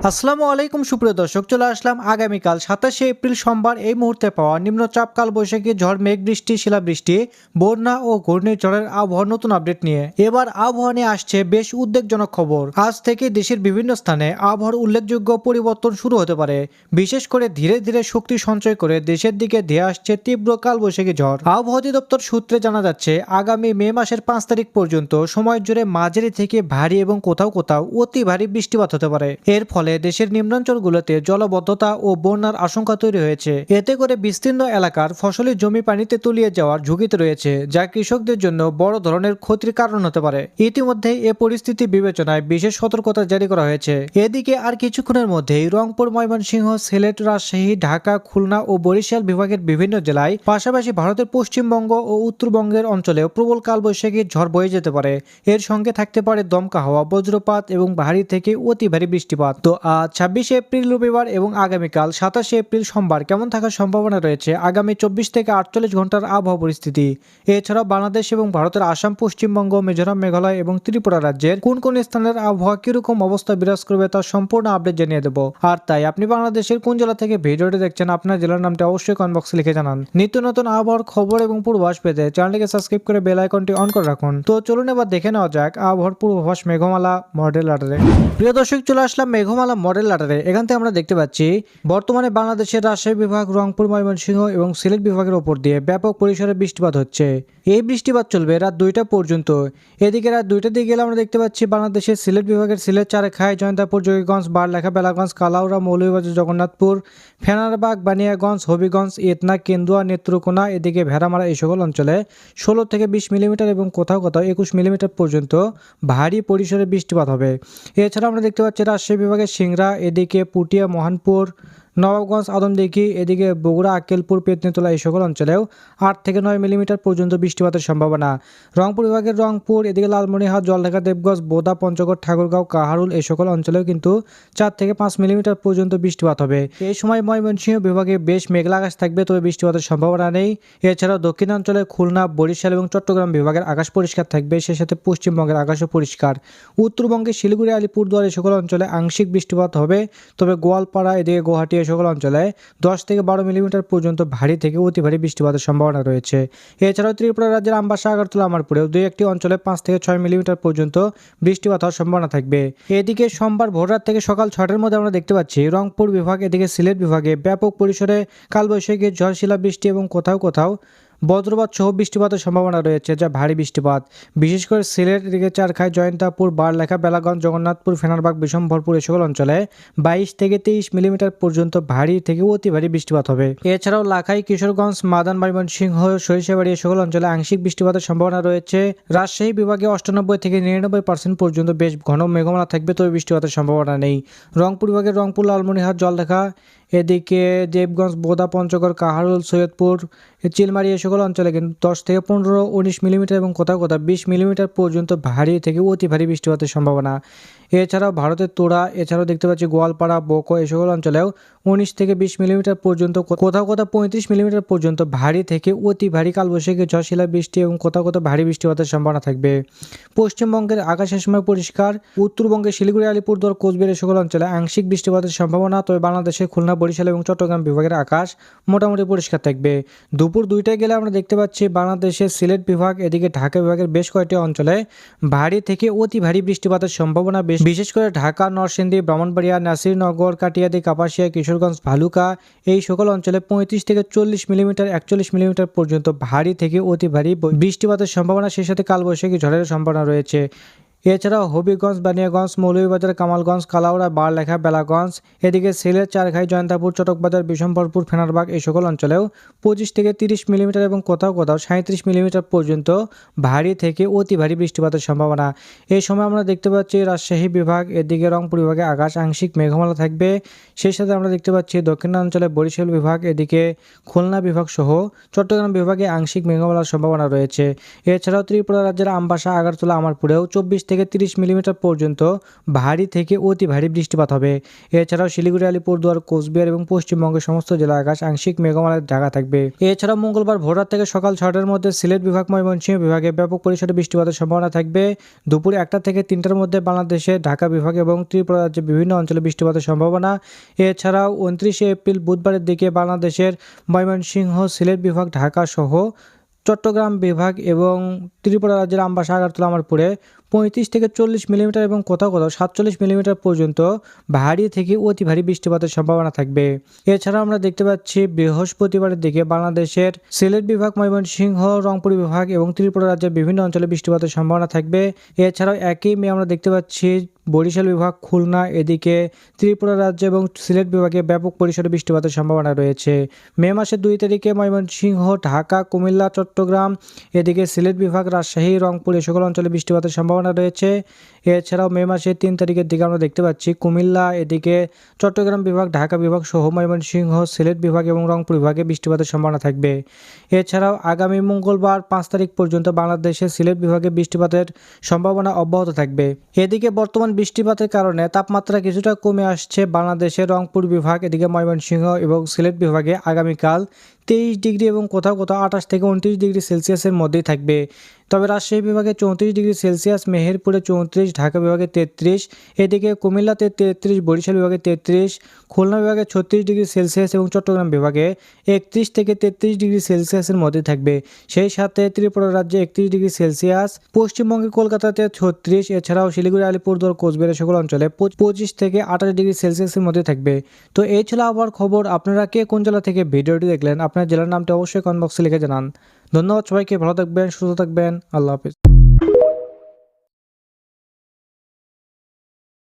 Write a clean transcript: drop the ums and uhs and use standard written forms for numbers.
আসসালামু আলাইকুম সুপ্রিয় দর্শক, চলে আসলাম আগামীকাল 27শে এপ্রিল সোমবার এই মুহূর্তে পাওয়া নিম্নচাপ কালবৈশাখী ঝড়, মেঘ বৃষ্টি, শিলাবৃষ্টি, বন্যা ও ঘূর্ণিঝড়ের আবহাওয়ার নতুন আপডেট নিয়ে এবার আবহাওয়া নিয়ে আসছে বেশ উদ্বেগজনক খবর। আজ থেকে দেশের বিভিন্ন স্থানে আবহাওয়ার উল্লেখযোগ্য পরিবর্তন শুরু হতে পারে। বিশেষ করে ধীরে ধীরে শক্তি সঞ্চয় করে দেশের দিকে ধেয়ে আসছে তীব্র কালবৈশাখী ঝড়। আবহাওয়া অধিদপ্তর সূত্রে জানা যাচ্ছে, আগামী মে মাসের 5 তারিখ পর্যন্ত সময় জুড়ে মাঝারি থেকে ভারী এবং কোথাও কোথাও অতি ভারী বৃষ্টিপাত হতে পারে। এর ফলে দেশের নিম্নাঞ্চলগুলোতে জলবদ্ধতা ও বন্যার আশঙ্কা তৈরি হয়েছে। এতে করে বিস্তীর্ণ এলাকার ফসলি জমি পানিতে তলিয়ে যাওয়ার ঝুঁকিতে রয়েছে, যা কৃষকদের জন্য বড় ধরনের ক্ষতির কারণ হতে পারে। ইতিমধ্যে এ পরিস্থিতি বিবেচনায় বিশেষ সতর্কতা জারি করা হয়েছে। এদিকে আর কিছুক্ষণের মধ্যেই রংপুর, ময়মনসিংহ, সিলেট, রাজশাহী, ঢাকা, খুলনা ও বরিশাল বিভাগের বিভিন্ন জেলায়, পাশাপাশি ভারতের পশ্চিমবঙ্গ ও উত্তরবঙ্গের অঞ্চলেও প্রবল কালবৈশাখী ঝড় বয়ে যেতে পারে। এর সঙ্গে থাকতে পারে দমকা হাওয়া, বজ্রপাত এবং ভারী থেকে অতি ভারী বৃষ্টিপাত। তো আজ 26শে এপ্রিল রবিবার এবং আগামীকাল 27শে এপ্রিল সোমবার কেমন থাকার সম্ভাবনা রয়েছে আগামী 24 থেকে 48 ঘন্টার আবহাওয়া পরিস্থিতি। এছাড়াও বাংলাদেশ এবং ভারতের আসাম, পশ্চিমবঙ্গ, মিজোরাম, মেঘালয় এবং ত্রিপুরা রাজ্যের কোন কোন স্থানের আবহাওয়া কিরকম অবস্থা বিরাজ করবে তার সম্পূর্ণ আপডেট জানিয়ে দেবো। আর তাই আপনি বাংলাদেশের কোন জেলা থেকে ভিডিওটি দেখছেন, আপনার জেলার নামটি অবশ্যই কমেন্ট বক্সে লিখে জানান। নিত্য নতুন আবহাওয়ার খবর এবং পূর্বাভাস পেতে চ্যানেলটিকে সাবস্ক্রাইব করে বেল আইকনটি অন করে রাখুন। তো চলুন এবার দেখে নেওয়া যাক আবহাওয়ার পূর্বাভাস মেঘমালা মডেল আডারে। প্রিয় দর্শক, চলে আসলাম মেঘমালা মডেল আডারে। এখান থেকে আমরা দেখতে পাচ্ছি বর্তমানে বাংলাদেশের রাজশাহী বিভাগ, রংপুর, ময়মনসিংহ এবং সিলেট বিভাগের ওপর দিয়ে ব্যাপক পরিসরে বৃষ্টিপাত হচ্ছে। এই বৃষ্টিপাত চলবে রাত 2টা পর্যন্ত। এদিকে রাত 2টার দিকে গেলে আমরা দেখতে পাচ্ছি বাংলাদেশের সিলেট বিভাগের সিলেট, চারখাই, জয়ন্তাপুর, জকিগঞ্জ, বারলেখা, বেলাগঞ্জ, কালাউড়া, মৌলভীবাজার, জগন্নাথপুর, ফেনারবাগ, বানিয়াগঞ্জ, হবিগঞ্জ, ইতনা, কেন্দুয়া, নেত্রকোনা, এদিকে ভেড়ামারা এই সকল অঞ্চলে 16 থেকে 20 মিলিমিটার এবং কোথাও কোথাও 21 মিলিমিটার পর্যন্ত ভারী পরিসরে বৃষ্টিপাত হবে। এছাড়া আমরা দেখতে পাচ্ছি রাজশাহী বিভাগের সিংড়া, এদিকে পুটিয়া, মহানপুর, নবাবগঞ্জ, আদমদিঘি, এদিকে বগুড়া, আক্কেলপুর, পেতনিতলা এই সকল অঞ্চলেও 8 থেকে 9 মিলিমিটার পর্যন্ত বৃষ্টিপাতের সম্ভাবনা। রংপুর বিভাগের রংপুর, এদিকে লালমনিরহাট, জলঢাকা, দেবগঞ্জ, বোদা, পঞ্চগড়, ঠাকুরগাঁও, কাহারুল এই সকল অঞ্চলেও কিন্তু 4 থেকে 5 মিলিমিটার পর্যন্ত বৃষ্টিপাত হবে। এই সময় ময়মনসিংহ বিভাগে বেশ মেঘলা আকাশ থাকবে, তবে বৃষ্টিপাতের সম্ভাবনা নেই। এছাড়াও দক্ষিণাঞ্চলে খুলনা, বরিশাল এবং চট্টগ্রাম বিভাগের আকাশ পরিষ্কার থাকবে, সে সাথে পশ্চিমবঙ্গের আকাশও পরিষ্কার। উত্তরবঙ্গে শিলিগুড়ি, আলিপুরদুয়ার এই সকল অঞ্চলে আংশিক বৃষ্টিপাত হবে, তবে গোয়ালপাড়া, এদিকে গুয়াহাটি এই সকল অঞ্চলে 10 থেকে 12 মিলিমিটার পর্যন্ত ভারী থেকে অতি ভারী বৃষ্টিপাতের সম্ভাবনা রয়েছে। এছাড়াও ত্রিপুরা রাজ্যের আমবাসা, আগরতলা, আমারপুরেও 2-1টি অঞ্চলে 5 থেকে 6 মিলিমিটার পর্যন্ত বৃষ্টিপাত হওয়ার সম্ভাবনা থাকবে। এদিকে সোমবার ভোররাত থেকে সকাল 6টার মধ্যে আমরা দেখতে পাচ্ছি রংপুর বিভাগ, এদিকে সিলেট বিভাগে ব্যাপক পরিসরে কালবৈশাখী ঝড়, শিলাবৃষ্টি এবং কোথাও কোথাও বজ্রপাত সহ বৃষ্টিপাতের সম্ভাবনা রয়েছে, যা ভারী বৃষ্টিপাত। বিশেষ করে সিলেট, এদিকে চারখাই, জয়ন্তাপুর, বারলেখা, বেলাগঞ্জ, জগন্নাথপুর, ফেনারবাগ, বিশম্ভরপুর এই সকল অঞ্চলে 22 থেকে 23 মিলিমিটার পর্যন্ত ভারী থেকে অতি ভারী বৃষ্টিপাত হবে। এছাড়াও লাখাই, কিশোরগঞ্জ, মাদান, ময়মনসিংহ, সরিষাবাড়ি এই সকল অঞ্চলে আংশিক বৃষ্টিপাতের সম্ভাবনা রয়েছে। রাজশাহী বিভাগে 98 থেকে 99% পর্যন্ত বেশ ঘন মেঘমালা থাকবে, তবে বৃষ্টিপাতের সম্ভাবনা নেই। রংপুর বিভাগের রংপুর, লালমনিরহাট, জলঢাকা, এদিকে দেবগঞ্জ, বোদা, পঞ্চগড়, কাহারুল, সৈয়দপুর, চিলমারি এই সকল অঞ্চলে কিন্তু 10 থেকে 15-19 মিলিমিটার এবং কোথাও কোথাও 20 মিলিমিটার পর্যন্ত ভারী থেকে অতি ভারী বৃষ্টিপাতের সম্ভাবনা। এছাড়াও ভারতের তোড়া, এছাড়াও দেখতে পাচ্ছি গোয়ালপাড়া, বোকো এই সকল অঞ্চলেও 19 থেকে 20 মিলিমিটার পর্যন্ত, কোথাও কোথাও 35 মিলিমিটার পর্যন্ত ভারী থেকে অতি ভারী কালবৈশাখী ঝড়, শিলাবৃষ্টি এবং কোথাও কোথাও ভারী বৃষ্টিপাতের সম্ভাবনা থাকবে। পশ্চিমবঙ্গের আকাশের সময় পরিষ্কার। উত্তরবঙ্গের শিলিগুড়ি, আলিপুরদুয়ার, কোচবিহার এই সকল অঞ্চলে আংশিক বৃষ্টিপাতের সম্ভাবনা, তবে বাংলাদেশের খুলনা, বরিশাল এবং চট্টগ্রাম বিভাগের আকাশ মোটামুটি পরিষ্কার থাকবে। দুপুর 2টায় গেলে আমরা দেখতে পাচ্ছি বাংলাদেশের সিলেট বিভাগ, এদিকে ঢাকা বিভাগের বেশ কয়েকটি অঞ্চলে ভারী থেকে অতি ভারী বৃষ্টিপাতের সম্ভাবনা, বিশেষ করে ঢাকা, নরসিংদী, ব্রাহ্মণবাড়িয়া, নাসিরনগর, কাটিয়াদি, কাপাসিয়া, কিশোরগঞ্জ, ভালুকা এই সকল অঞ্চলে 35 থেকে 40 মিলিমিটার 41 মিলিমিটার পর্যন্ত ভারী থেকে অতি ভারী বৃষ্টিপাতের সম্ভাবনা, সেই সাথে কালবৈশাখী ঝড়ের সম্ভাবনা রয়েছে। এছাড়াও হবিগঞ্জ, বানিয়াগঞ্জ, মৌলভীবাজার, কামালগঞ্জ, কালাউড়া, বারলেখা, বেলাগঞ্জ, এদিকে সিলেট, চারখাই, জয়ন্তাপুর, চটকবাজার, বিশম্বরপুর, ফেনারবাগ এই সকল অঞ্চলেও 25 থেকে 30 মিলিমিটার এবং কোথাও কোথাও 37 মিলিমিটার পর্যন্ত ভারী থেকে অতি ভারী বৃষ্টিপাতের সম্ভাবনা। এই সময় আমরা দেখতে পাচ্ছি রাজশাহী বিভাগ, এদিকে রংপুর বিভাগে আকাশ আংশিক মেঘমালা থাকবে, সেই সাথে আমরা দেখতে পাচ্ছি দক্ষিণাঞ্চলে বরিশাল বিভাগ, এদিকে খুলনা বিভাগ সহ চট্টগ্রাম বিভাগে আংশিক মেঘমালার সম্ভাবনা রয়েছে। এছাড়াও ত্রিপুরা রাজ্যের আমবাসা, আগরতলা, আমারপুরেও 24 থেকে 30 মিলিমিটার পর্যন্ত ভারী থেকে অতি ভারী বৃষ্টিপাত হবে। এছাড়াও শিলিগুড়ি, আলিপুরদুয়ার, কোচবিহার এবং পশ্চিমবঙ্গের সমস্ত জেলার আকাশ আংশিক মেঘমালায় ঢাকা থাকবে। এছাড়াও মঙ্গলবার ভোররাত থেকে সকাল 6টার মধ্যে সিলেট বিভাগ, ময়মনসিংহ বিভাগে ব্যাপক পরিসরে বৃষ্টিপাতের সম্ভাবনা থাকবে। দুপুর 1টা থেকে 3টার মধ্যে বাংলাদেশে ঢাকা বিভাগ এবং ত্রিপুরা রাজ্যের বিভিন্ন অঞ্চলে বৃষ্টিপাতের সম্ভাবনা। এছাড়াও 29শে এপ্রিল বুধবারের দিকে বাংলাদেশের ময়মনসিংহ, সিলেট বিভাগ, ঢাকা সহ চট্টগ্রাম বিভাগ এবং ত্রিপুরা রাজ্যের আমবাসা, আগরতলা, আমারপুরে 35 থেকে 40 মিলিমিটার এবং কোথাও কোথাও 47 মিলিমিটার পর্যন্ত ভারী থেকে অতি ভারী বৃষ্টিপাতের সম্ভাবনা থাকবে। এছাড়াও আমরা দেখতে পাচ্ছি বৃহস্পতিবারের দিকে বাংলাদেশের সিলেট বিভাগ, ময়মনসিংহ, রংপুর বিভাগ এবং ত্রিপুরা রাজ্যের বিভিন্ন অঞ্চলে বৃষ্টিপাতের সম্ভাবনা থাকবে। এছাড়াও একই মে আমরা দেখতে পাচ্ছি বরিশাল বিভাগ, খুলনা, এদিকে ত্রিপুরা রাজ্য এবং সিলেট বিভাগে ব্যাপক পরিসরে বৃষ্টিপাতের সম্ভাবনা রয়েছে। মে মাসের 2 তারিখে ময়মনসিংহ, ঢাকা, কুমিল্লা, চট্টগ্রাম, এদিকে সিলেট বিভাগ, রাজশাহী, রংপুর এ সকল অঞ্চলে বৃষ্টিপাতের সম্ভাবনা রয়েছে। এছাড়াও মে মাসের 3 তারিখের দিকে আমরা দেখতে পাচ্ছি কুমিল্লা, এদিকে চট্টগ্রাম বিভাগ, ঢাকা বিভাগ সহ ময়মনসিংহ, সিলেট বিভাগ এবং রংপুর বিভাগে বৃষ্টিপাতের সম্ভাবনা থাকবে। এছাড়াও আগামী মঙ্গলবার 5 তারিখ পর্যন্ত বাংলাদেশের সিলেট বিভাগে বৃষ্টিপাতের সম্ভাবনা অব্যাহত থাকবে। এদিকে বর্তমান বৃষ্টিপাতের কারণে তাপমাত্রা কিছুটা কমে আসছে বাংলাদেশের রংপুর বিভাগ, এদিকে ময়মনসিংহ এবং সিলেট বিভাগে আগামীকাল 23 ডিগ্রি এবং কোথাও কোথাও 28 থেকে 29 ডিগ্রি সেলসিয়াসের মধ্যেই থাকবে। তবে রাজশাহী বিভাগে 34 ডিগ্রি সেলসিয়াস, মেহেরপুরে 34, ঢাকা বিভাগে 33, এদিকে কুমিল্লাতে 33, বরিশাল বিভাগে 33, খুলনা বিভাগে 36 ডিগ্রি সেলসিয়াস এবং চট্টগ্রাম বিভাগে 31 থেকে 33 ডিগ্রি সেলসিয়াসের মধ্যে থাকবে। সেই সাথে ত্রিপুরা রাজ্যে 31 ডিগ্রি সেলসিয়াস, পশ্চিমবঙ্গের কলকাতাতে 36, এছাড়াও শিলিগুড়ি, আলিপুরদুয়ার, কোচবিহার সকল অঞ্চলে 25 থেকে 28 ডিগ্রি সেলসিয়াসের মধ্যে থাকবে। তো এই ছিল আবহাওয়ার খবর। আপনারা কে কোন জেলা থেকে ভিডিওটি দেখলেন, আপনার জেলার নামটি অবশ্যই কমেন্ট বক্সে লিখে জানান। ধন্যবাদ সবাইকে, ভালো থাকবেন, সুস্থ থাকবেন, আল্লাহ হাফিজ।